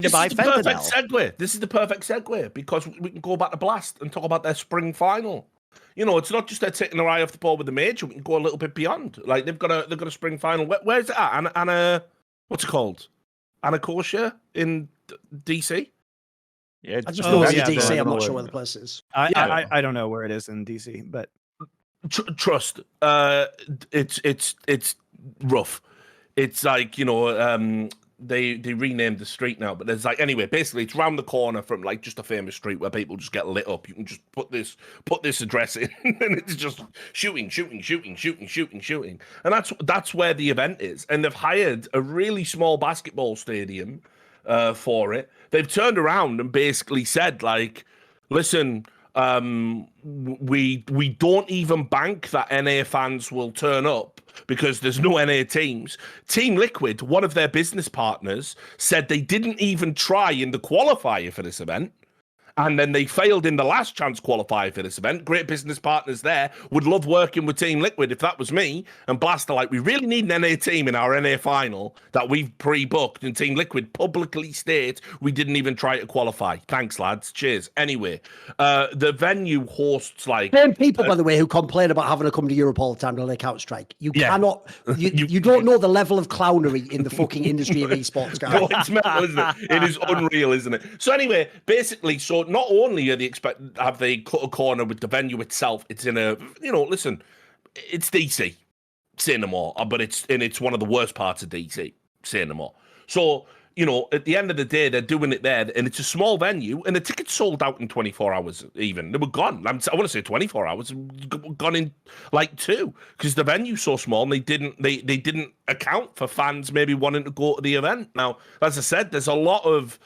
to buy fentanyl. Segue. This is the perfect segue because we can go back to Blast and talk about their spring final. You know, it's not just they're taking their eye off the ball with the major. We can go a little bit beyond. Like they've got a spring final. Where's it at? Anna, what's it called? Anacostia in DC. Yeah, I just know it's DC. I'm not sure where the place is. I don't know where it is in DC, but trust. It's rough. It's like, you know, they renamed the street now, but there's like, anyway, basically it's round the corner from like just a famous street where people just get lit up. You can just put this address in and it's just shooting. And that's where the event is. And they've hired a really small basketball stadium for it. They've turned around and basically said, like, listen, we don't even bank that NA fans will turn up because there's no NA teams. Team Liquid, one of their business partners, said they didn't even try in the qualifier for this event. And then they failed in the last chance qualifier for this event. Great business partners there. Would love working with Team Liquid if that was me. And Blast are like, we really need an NA team in our NA final that we've pre-booked. And Team Liquid publicly state we didn't even try to qualify. Thanks, lads. Cheers. Anyway, the venue hosts like... Same people, by the way, who complain about having to come to Europe all the time to play Counter-Strike. You cannot... You don't know the level of clownery in the fucking industry of esports, guys. No, it's mental, isn't it? It is unreal, isn't it? So anyway, basically, so not only are they have they cut a corner with the venue itself, it's in a, you know, listen, it's DC, say no more, but it's one of the worst parts of DC, say no more. So, you know, at the end of the day, they're doing it there, and it's a small venue, and the tickets sold out in 24 hours even. They were gone. I want to say 24 hours, gone in like 2, because the venue's so small, and they didn't account for fans maybe wanting to go to the event. Now, as I said, there's a lot of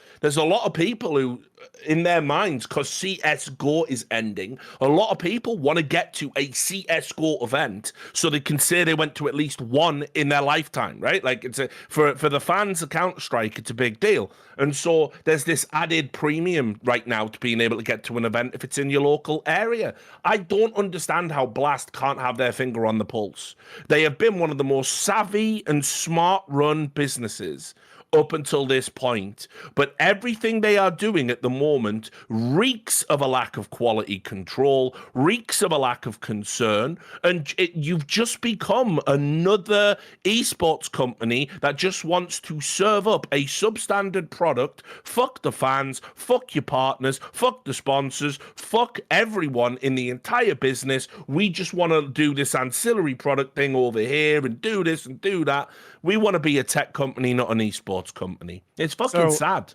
people who, in their minds, because CSGO is ending, a lot of people want to get to a CSGO event so they can say they went to at least one in their lifetime, right? Like, it's for the fans of Counter-Strike, it's a big deal. And so there's this added premium right now to being able to get to an event if it's in your local area. I don't understand how Blast can't have their finger on the pulse. They have been one of the most savvy and smart run businesses up until this point, but everything they are doing at the moment reeks of a lack of quality control, reeks of a lack of concern, and you've just become another esports company that just wants to serve up a substandard product. Fuck the fans, fuck your partners, fuck the sponsors, fuck everyone in the entire business. We just want to do this ancillary product thing over here and do this and do that. We want to be a tech company, not an esports company. It's fucking sad.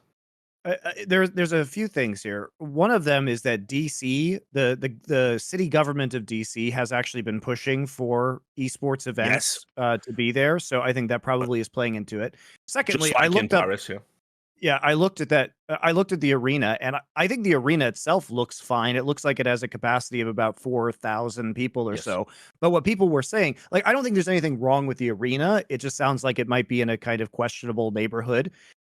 There's a few things here. One of them is that DC, the city government of DC, has actually been pushing for esports events to be there. So I think that probably is playing into it. Secondly, I looked up. Paris, I looked at that. I looked at the arena, and I think the arena itself looks fine. It looks like it has a capacity of about 4,000 people or so. But what people were saying, like, I don't think there's anything wrong with the arena. It just sounds like it might be in a kind of questionable neighborhood.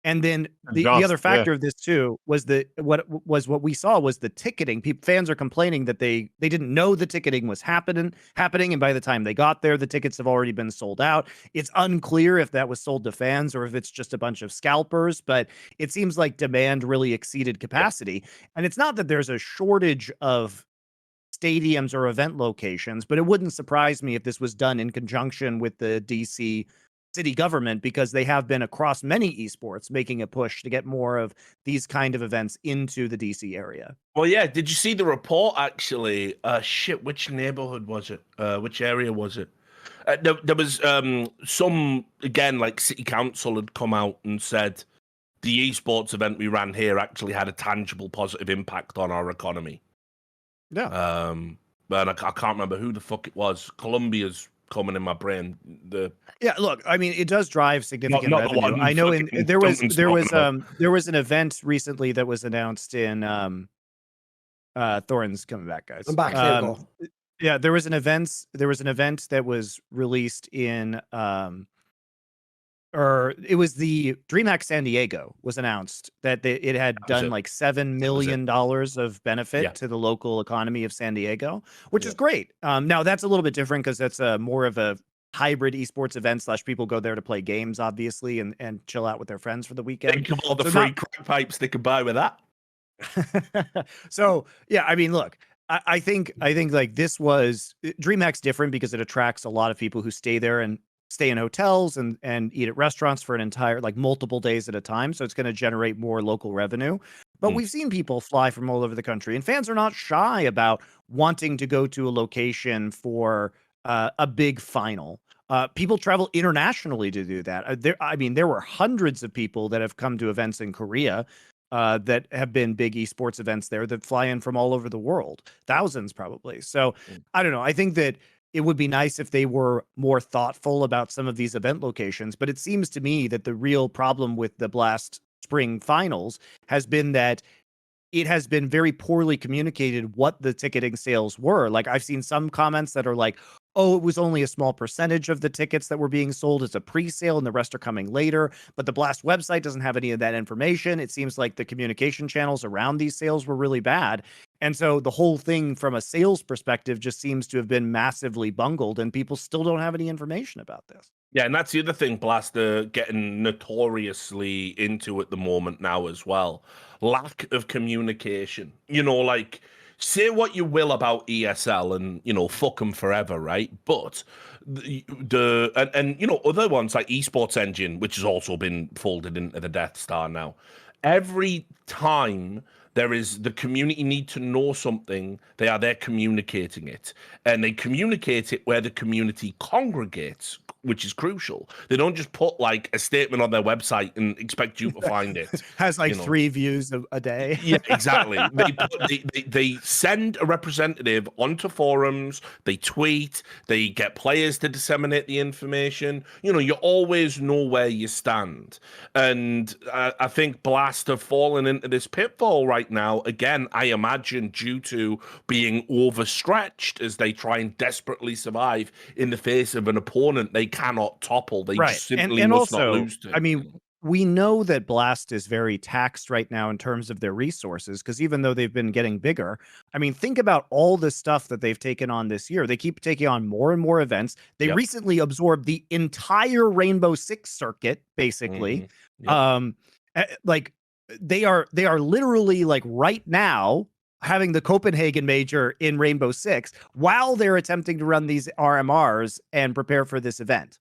And then the other factor of this too was what we saw was the ticketing. Fans are complaining that they didn't know the ticketing was happening, and by the time they got there, the tickets have already been sold out. It's unclear if that was sold to fans or if it's just a bunch of scalpers, but it seems like demand really exceeded capacity. And it's not that there's a shortage of stadiums or event locations, but it wouldn't surprise me if this was done in conjunction with the DC city government, because they have been across many esports making a push to get more of these kind of events into the DC area. Well, yeah. Did you see the report, actually? Which neighborhood was it? Which area was it? There was some, again, like city council had come out and said the esports event we ran here actually had a tangible positive impact on our economy. Yeah. But I can't remember who the fuck it was. Columbia's coming in my brain. Look, I mean, it does drive significant revenue. I know there was an event recently that was announced in Thorin's coming back, guys. I'm back. Yeah, there was an event that was released in or it was the DreamHack San Diego was announced that it had done like $7 million of benefit to the local economy of San Diego, which is great. Now that's a little bit different because that's more of a hybrid esports event / people go there to play games, obviously, and chill out with their friends for the weekend. Think of all the free crack pipes they could buy with that. So yeah, I mean, look, I think like this was DreamHack's different because it attracts a lot of people who stay there and stay in hotels and eat at restaurants for an entire, like, multiple days at a time. So it's going to generate more local revenue. But we've seen people fly from all over the country, and fans are not shy about wanting to go to a location for a big final. People travel internationally to do that. There were hundreds of people that have come to events in Korea that have been big esports events there that fly in from all over the world, thousands probably. So I don't know. I think that it would be nice if they were more thoughtful about some of these event locations, but it seems to me that the real problem with the Blast Spring Finals has been that it has been very poorly communicated what the ticketing sales were. Like, I've seen some comments that are like, oh, it was only a small percentage of the tickets that were being sold as a pre-sale and the rest are coming later. But the Blast website doesn't have any of that information. It seems like the communication channels around these sales were really bad. And so the whole thing from a sales perspective just seems to have been massively bungled, and people still don't have any information about this. Yeah, and that's the other thing Blast are getting notoriously into at the moment now as well. Lack of communication. You know, like, say what you will about ESL and, you know, fuck them forever, right? But and you know, other ones like Esports Engine, which has also been folded into the Death Star now. Every time there is the community need to know something, they are there communicating it. And they communicate it where the community congregates, which is crucial. They don't just put like a statement on their website and expect you to find it. Has like 3 views a day. Yeah, exactly. They send a representative onto forums, they tweet, they get players to disseminate the information. You know, you always know where you stand. And I think Blast have fallen into this pitfall right now. Again, I imagine due to being overstretched as they try and desperately survive in the face of an opponent they cannot topple. They just simply must not lose to. I mean, we know that Blast is very taxed right now in terms of their resources, because even though they've been getting bigger, I mean, think about all the stuff that they've taken on this year. They keep taking on more and more events. They recently absorbed the entire Rainbow Six circuit, basically. Like, they are literally, like, right now having the Copenhagen major in Rainbow Six while they're attempting to run these RMRs and prepare for this event.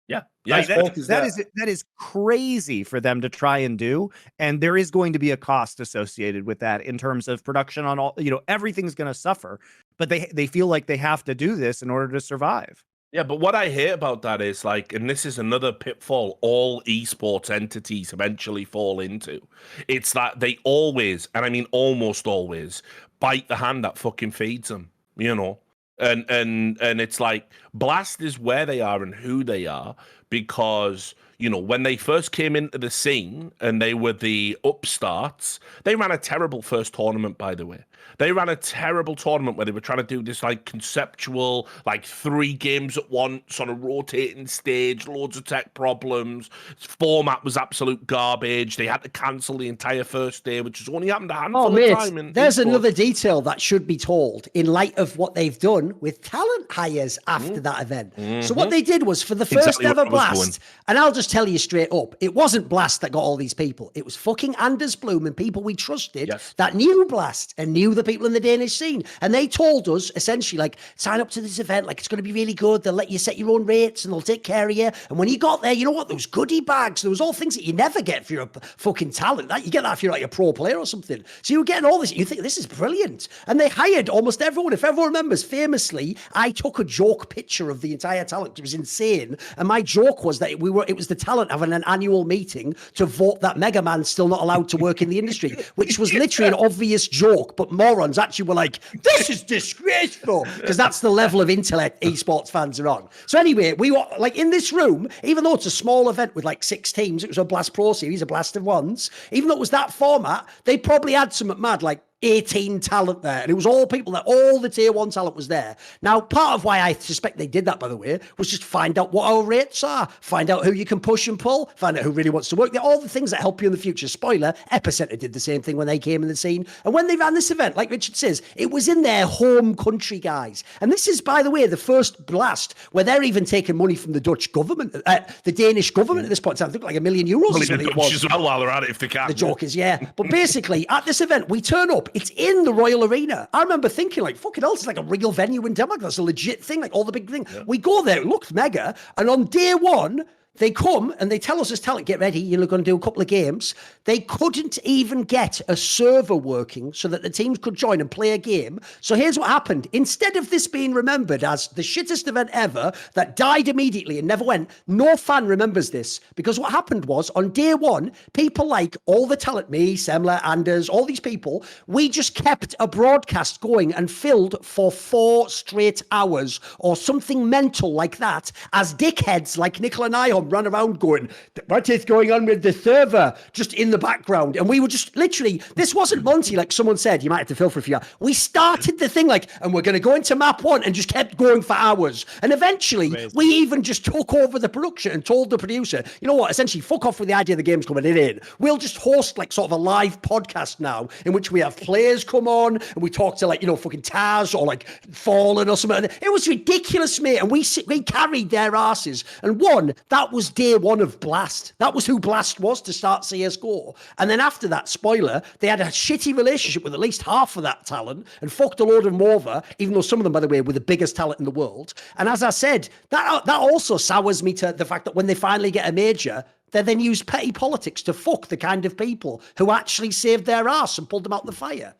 Yeah, like, that is crazy for them to try and do, and there is going to be a cost associated with that in terms of production on all. You know, everything's going to suffer, but they feel like they have to do this in order to survive. Yeah, but what I hate about that is, like, and this is another pitfall all esports entities eventually fall into. It's that they always, and I mean almost always, bite the hand that fucking feeds them, you know? And it's like Blast is where they are and who they are because, you know, when they first came into the scene and they were the upstarts, they ran a terrible first tournament, by the way. They ran a terrible tournament where they were trying to do this, like, conceptual, like, 3 games at once on a rotating stage, loads of tech problems. Format was absolute garbage. They had to cancel the entire first day, which has only happened a handful of times. There's another detail that should be told in light of what they've done with talent hires after that event. So what they did was, for the first ever Blast, and I'll just tell you straight up, it wasn't Blast that got all these people. It was fucking Anders Bloom and people we trusted that knew Blast and knew the people in the Danish scene. And they told us, essentially, like, sign up to this event, like, it's going to be really good. They'll let you set your own rates and they'll take care of you. And when you got there, you know what? There was goodie bags. There was all things that you never get if you're a fucking talent. You get that if you're like a pro player or something. So you were getting all this. You think, this is brilliant. And they hired almost everyone. If everyone remembers, famously, I took a joke picture of the entire talent. It was insane. And my joke was that it was the talent having an annual meeting to vote that Mega Man's still not allowed to work in the industry, which was literally an obvious joke, but morons actually were like, this is disgraceful, because that's the level of intellect esports fans are on. So anyway, we were like in this room, even though it's a small event with like 6 teams, it was a Blast Pro Series, a Blast of Ones, even though it was that format, they probably had some mad like 18 talent there, and it was all people that all the tier 1 talent was there. Now, part of why I suspect they did that, by the way, was just find out what our rates are, find out who you can push and pull, find out who really wants to work. They're all the things that help you in the future. Spoiler, Epicenter did the same thing when they came in the scene. And when they ran this event, like Richard says, it was in their home country, guys. And this is, by the way, the first blast where they're even taking money from the Dutch government, the Danish government at this point. I think like €1 million. Well, even the Dutch as well while they're at it if they can. The joke is, yeah. But basically, at this event, we turn up. It's in the Royal Arena. I remember thinking, like, fucking hell, it's like a real venue in Denmark. That's a legit thing, like all the big things. Yeah. We go there, it looked mega. And on day 1, they come and they tell us as talent, get ready, you're going to do a couple of games. They couldn't even get a server working so that the teams could join and play a game. So here's what happened. Instead of this being remembered as the shittest event ever that died immediately and never went, no fan remembers this. Because what happened was, on day 1, people like all the talent, me, Semler, Anders, all these people, we just kept a broadcast going and filled for 4 straight hours or something mental like that, as dickheads like Nicola and I run around going, what is going on with the server, just in the background. And we were just literally, this wasn't Monte, like someone said, you might have to fill for a few hours. We started the thing like, and we're going to go into map 1 and just kept going for hours. And eventually we even just took over the production and told the producer, you know what, essentially fuck off with the idea the game's coming in. We'll just host like sort of a live podcast now in which we have players come on and we talk to like, you know, fucking Taz or like Fallen or something. It was ridiculous, mate. And we carried their asses. And that was day 1 of Blast. That was who Blast was to start CSGO. And then after that, spoiler, they had a shitty relationship with at least half of that talent and fucked a load of them over, even though some of them, by the way, were the biggest talent in the world. And as I said, that also sours me to the fact that when they finally get a major, they then use petty politics to fuck the kind of people who actually saved their ass and pulled them out the fire.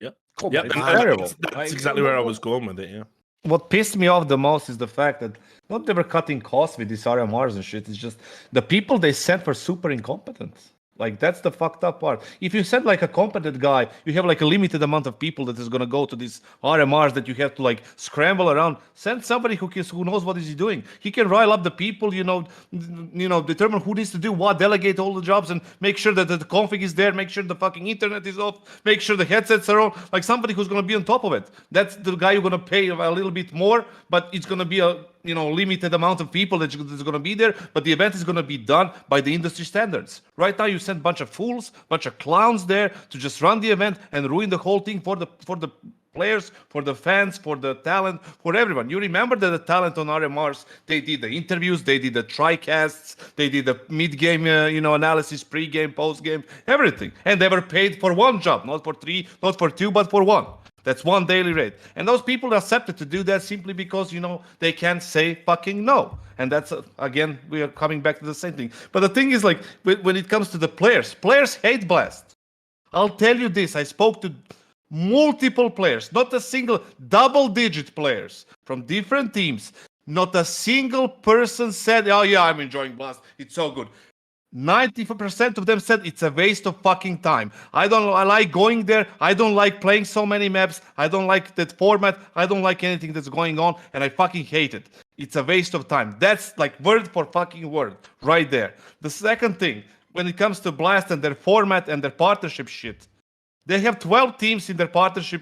Yep. That's exactly where I was going with it, yeah. What pissed me off the most is the fact that not they were cutting costs with these RMRs and shit. It's just the people they sent were super incompetent. Like, that's the fucked up part. If you send like a competent guy, you have like a limited amount of people that is going to go to these RMRs that you have to like scramble around. Send somebody who knows what is he doing. He can rile up the people, determine who needs to do what, delegate all the jobs and make sure that the config is there, make sure the fucking internet is off, make sure the headsets are on. Like somebody who's going to be on top of it. That's the guy you're going to pay a little bit more, but it's going to be a limited amount of people that's going to be there, but the event is going to be done by the industry standards. Right now, you send a bunch of fools, bunch of clowns there to just run the event and ruin the whole thing for the players, for the fans, for the talent, for everyone. You remember that the talent on RMRs, they did the interviews, they did the tricasts, they did the mid-game, analysis, pre-game, post-game, everything. And they were paid for one job, not for 3, not for 2, but for 1. That's 1 daily rate. And those people accepted to do that simply because, they can't say fucking no. And that's, again, we are coming back to the same thing. But the thing is, like, when it comes to the players hate Blast. I'll tell you this. I spoke to multiple players, not a single double-digit players from different teams. Not a single person said, oh, yeah, I'm enjoying Blast. It's so good. 90% of them said it's a waste of fucking time. I like going there. I don't like playing so many maps. I don't like that format. I don't like anything that's going on, and I fucking hate it. It's a waste of time. That's like word for fucking word right there. The second thing, when it comes to Blast and their format and their partnership shit, they have 12 teams in their partnership,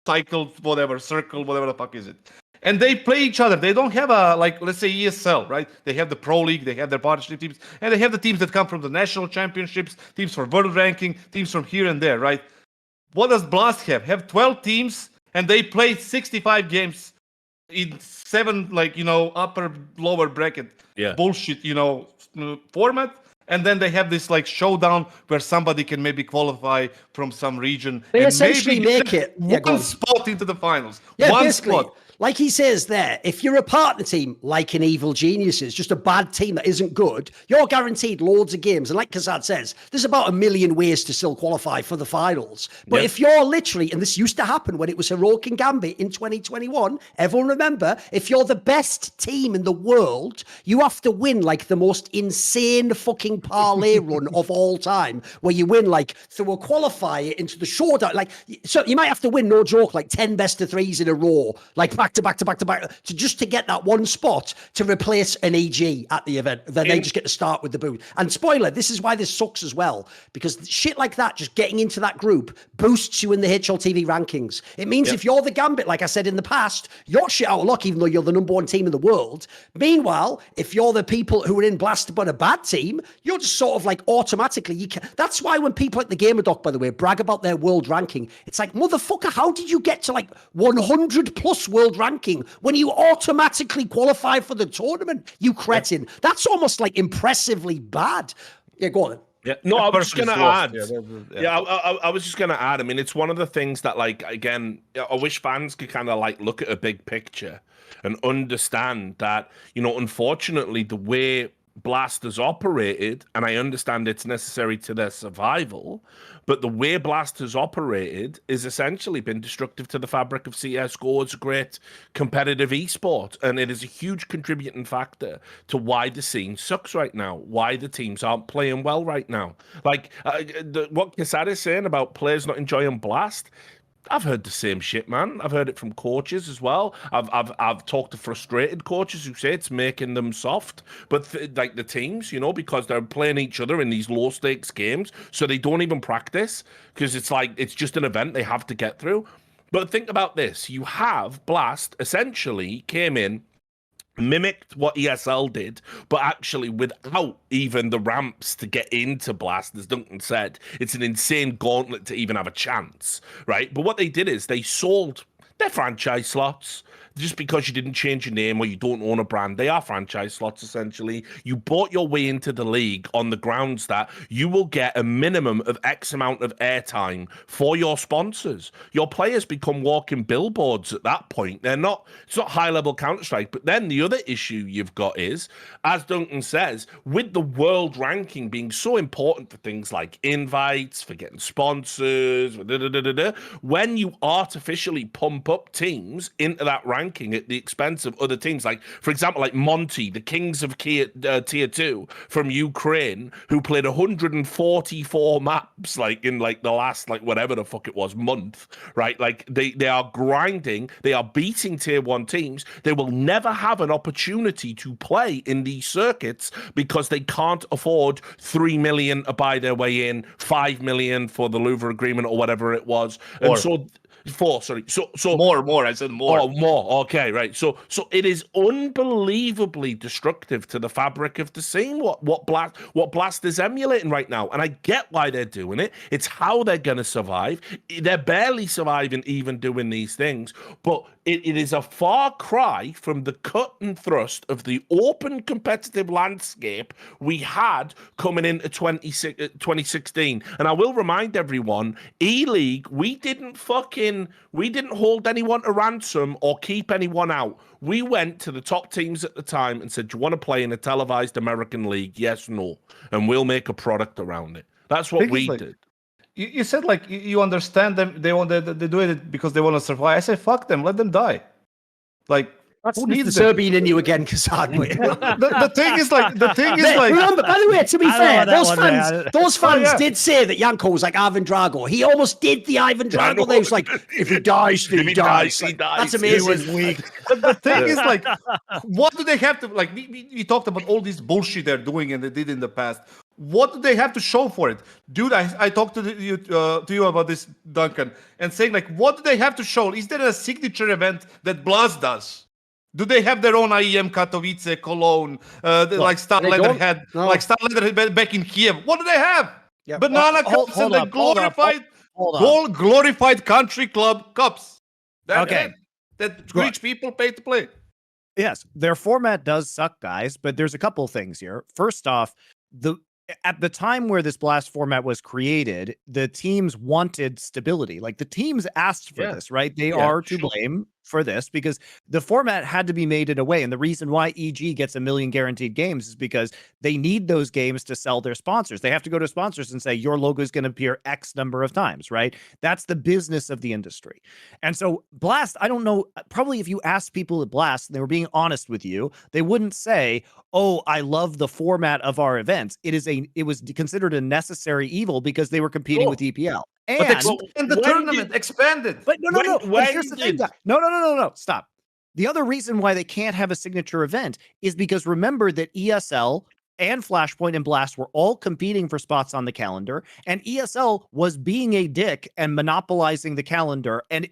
cycle, circle, whatever the fuck is it. And they play each other. They don't have let's say ESL, right? They have the Pro League, they have their partnership teams, and they have the teams that come from the national championships, teams for world ranking, teams from here and there, right? What does Blast have? Have 12 teams, and they play 65 games in 7, upper, lower bracket bullshit, format. And then they have this showdown where somebody can maybe qualify from some region. They and essentially maybe make it one spot into the finals. Yeah, one basically. spot. Like he says there, if you're a partner team like an Evil Geniuses, just a bad team that isn't good, you're guaranteed loads of games. And like Kassad says, there's about 1 million ways to still qualify for the finals. But if you're literally, and this used to happen when it was Heroic and Gambit in 2021, everyone remember, if you're the best team in the world, you have to win the most insane fucking parlay run of all time, where you win through a qualifier into the showdown. So you might have to win, no joke, 10 best of 3s in a row, back back to back to back to back to get that one spot to replace an EG at the event. Then they just get to start with the boost. And spoiler, this is why this sucks as well, because shit like that, just getting into that group boosts you in the HLTV rankings. It means if you're the Gambit, like I said in the past, you're shit out of luck, even though you're the #1 team in the world. Meanwhile, if you're the people who are in Blast but a bad team, you're just sort of like automatically, that's why when people at the GamerDoc, by the way, brag about their world ranking, it's like, motherfucker, how did you get to like 100 plus world ranking when you automatically qualify for the tournament, you cretin? That's almost like impressively bad. Yeah, go on then. Yeah, no, I was just going to add. I was just going to add. I mean, it's one of the things that, like, again, I wish fans could kind of like look at a big picture and understand that, you know, unfortunately, the way Blast has operated, and I understand it's necessary to their survival, but the way Blast has operated is essentially been destructive to the fabric of CSGO as a great competitive esport, and it is a huge contributing factor to why the scene sucks right now, why the teams aren't playing well right now. Like what Kassad is saying about players not enjoying Blast, I've heard the same shit, man. I've heard it from coaches as well. I've talked to frustrated coaches who say it's making them soft, but like the teams, you know, because they're playing each other in these low stakes games, so they don't even practice because it's like it's just an event they have to get through. But think about this: you have Blast essentially came in, mimicked what ESL did, but actually without even the ramps to get into Blast. As Duncan said, it's an insane gauntlet to even have a chance, right? But what they did is they sold their franchise slots. Just because you didn't change your name or you don't own a brand, they are franchise slots, essentially. You bought your way into the league on the grounds that you will get a minimum of X amount of airtime for your sponsors. Your players become walking billboards at that point. It's not high-level Counter-Strike, but then the other issue you've got is, as Duncan says, with the world ranking being so important for things like invites, for getting sponsors, when you artificially pump up teams into that ranking at the expense of other teams, like for example, like Monte, the Kings of tier 2 from Ukraine, who played 144 maps like in like the last like whatever the fuck it was month, right? Like they are grinding, they are beating tier 1 teams. They will never have an opportunity to play in these circuits because they can't afford 3 million to buy their way in, 5 million for the Louvre agreement or whatever it was. And so 4, sorry. So more. I said more. Oh, more. Okay, right. So it is unbelievably destructive to the fabric of the scene. What Blast is emulating right now, and I get why they're doing it. It's how they're going to survive. They're barely surviving even doing these things, but it is a far cry from the cut and thrust of the open competitive landscape we had coming into 2016. And I will remind everyone, E-League, we didn't hold anyone to ransom or keep anyone out. We went to the top teams at the time and said, do you want to play in a televised American league? Yes, no. And we'll make a product around it. That's what we did. You said like you understand them. They do it because they want to survive. I say fuck them. Let them die. Like that's the Serbian in you again, Kassad. the thing is like remember, by the way, to be fair, those fans did say that Janko was like Ivan Drago. He almost did the Ivan Drago. They was like, if he dies, he dies. He dies. That's amazing. He was weak. The thing is like, what do they have to like? We talked about all this bullshit they're doing and they did in the past. What do they have to show for it? Dude, I talked to you about this, Duncan, and saying like, what do they have to show? Is there a signature event that Blast does? Do they have their own IEM Katowice, Cologne, like Star Leatherhead, like Star Leatherhead back in Kiev? What do they have? Yeah. Banana cups and the glorified country club cups. That rich people pay to play. Yes, their format does suck, guys, but there's a couple things here. First off, at the time where this Blast format was created, the teams wanted stability. Like the teams asked for this, right? They are to blame for this because the format had to be made in a way. And the reason why EG gets 1 million guaranteed games is because they need those games to sell their sponsors. They have to go to sponsors and say, your logo is going to appear X number of times, right? That's the business of the industry. And so Blast, I don't know, probably if you asked people at Blast, and they were being honest with you, they wouldn't say, oh, I love the format of our events. It was considered a necessary evil because they were competing with EPL. And the tournament expanded. But no. Here's the thing. No. Stop. The other reason why they can't have a signature event is because remember that ESL and Flashpoint and Blast were all competing for spots on the calendar, and ESL was being a dick and monopolizing the calendar. And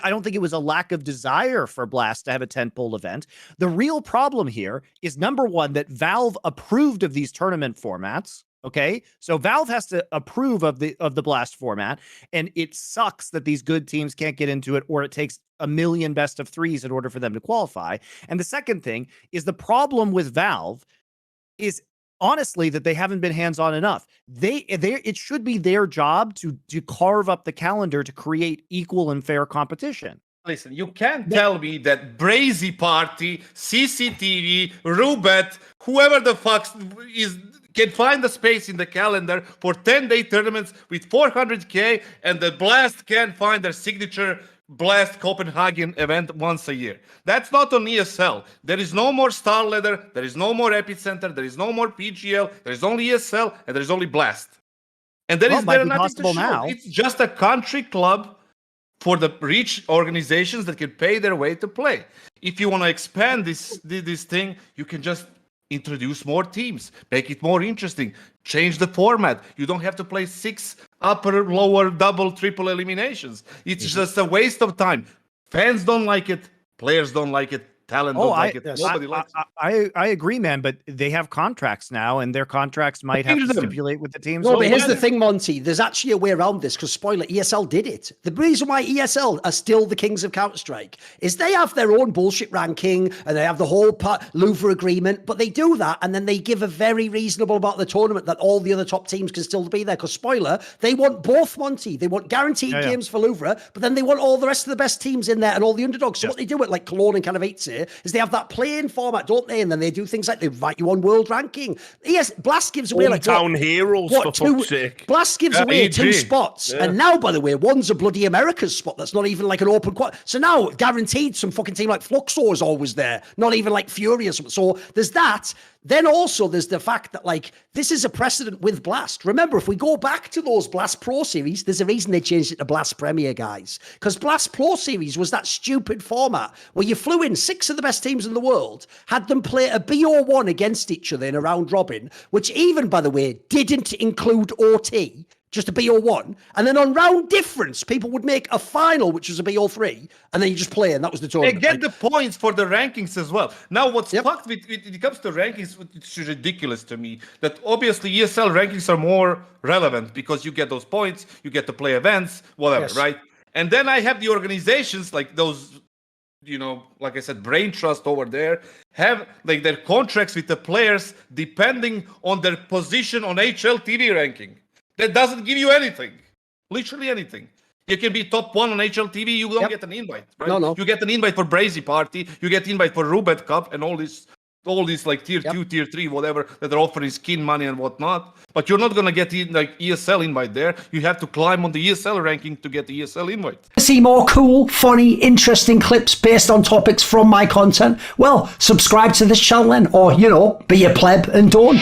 I don't think it was a lack of desire for Blast to have a tentpole event. The real problem here is, number one, that Valve approved of these tournament formats. Okay, so Valve has to approve of the Blast format, and it sucks that these good teams can't get into it, or it takes a million best of threes in order for them to qualify. And the second thing is, the problem with Valve is honestly that they haven't been hands-on enough. It should be their job to carve up the calendar to create equal and fair competition. Listen, you can't tell me that Brazy Party, CCTV, Rubet, whoever the fuck can find a space in the calendar for 10-day tournaments with 400k, and the Blast can find their signature Blast Copenhagen event once a year. That's not on ESL. There is no more Star Leather, there is no more Epicenter, there is no more PGL, there is only ESL, and there is only Blast. And there is nothing to show. It's just a country club for the rich organizations that can pay their way to play. If you want to expand this thing, you can just introduce more teams, make it more interesting, change the format. You don't have to play 6 upper, lower, double, triple eliminations. It's just a waste of time. Fans don't like it. Players don't like it. Talent don't like it. Nobody likes it. I agree, man, but they have contracts now, and their contracts might have to stipulate with the teams. No, but here's the thing, Monty. There's actually a way around this, because, spoiler, ESL did it. The reason why ESL are still the kings of Counter-Strike is they have their own bullshit ranking, and they have the whole Louvre agreement, but they do that, and then they give a very reasonable amount of the tournament that all the other top teams can still be there, because, spoiler, they want both, Monty. They want guaranteed games for Louvre, but then they want all the rest of the best teams in there and all the underdogs. So what they do at, like, Cologne and kind of Eitze is they have that playing format, don't they? And then they do things like they invite you on world ranking. Yes, Blast gives away like town heroes, for fuck's sake. Blast gives away 2 spots, and now, by the way, one's a bloody America's spot that's not even like an open quad. So now, guaranteed, some fucking team like Fluxor is always there, not even like Fury or something. So there's that. Then also there's the fact that, like, this is a precedent with Blast. Remember, if we go back to those Blast Pro Series, there's a reason they changed it to Blast Premier, guys. Because Blast Pro Series was that stupid format where you flew in 6 of the best teams in the world, had them play a BO1 against each other in a round robin, which even, by the way, didn't include OT, just a BO1. And then on round difference, people would make a final, which was a BO3, and then you just play, and that was the tournament. They get the points for the rankings as well. Now, what's fucked with it comes to rankings, it's ridiculous to me that obviously ESL rankings are more relevant because you get those points, you get to play events, whatever, right? And then I have the organizations like those, you know, like I said, Brain Trust over there, have like their contracts with the players depending on their position on HLTV ranking. That doesn't give you anything, literally anything. You can be top 1 on HLTV, you don't get an invite, right? No. You get an invite for Brazy Party, you get invite for Rubet Cup and all these like tier 2, tier 3, whatever, that are offering skin money and whatnot. But you're not going to get like ESL invite there. You have to climb on the ESL ranking to get the ESL invite. See more cool, funny, interesting clips based on topics from my content? Well, subscribe to this channel then, or, you know, be a pleb and don't.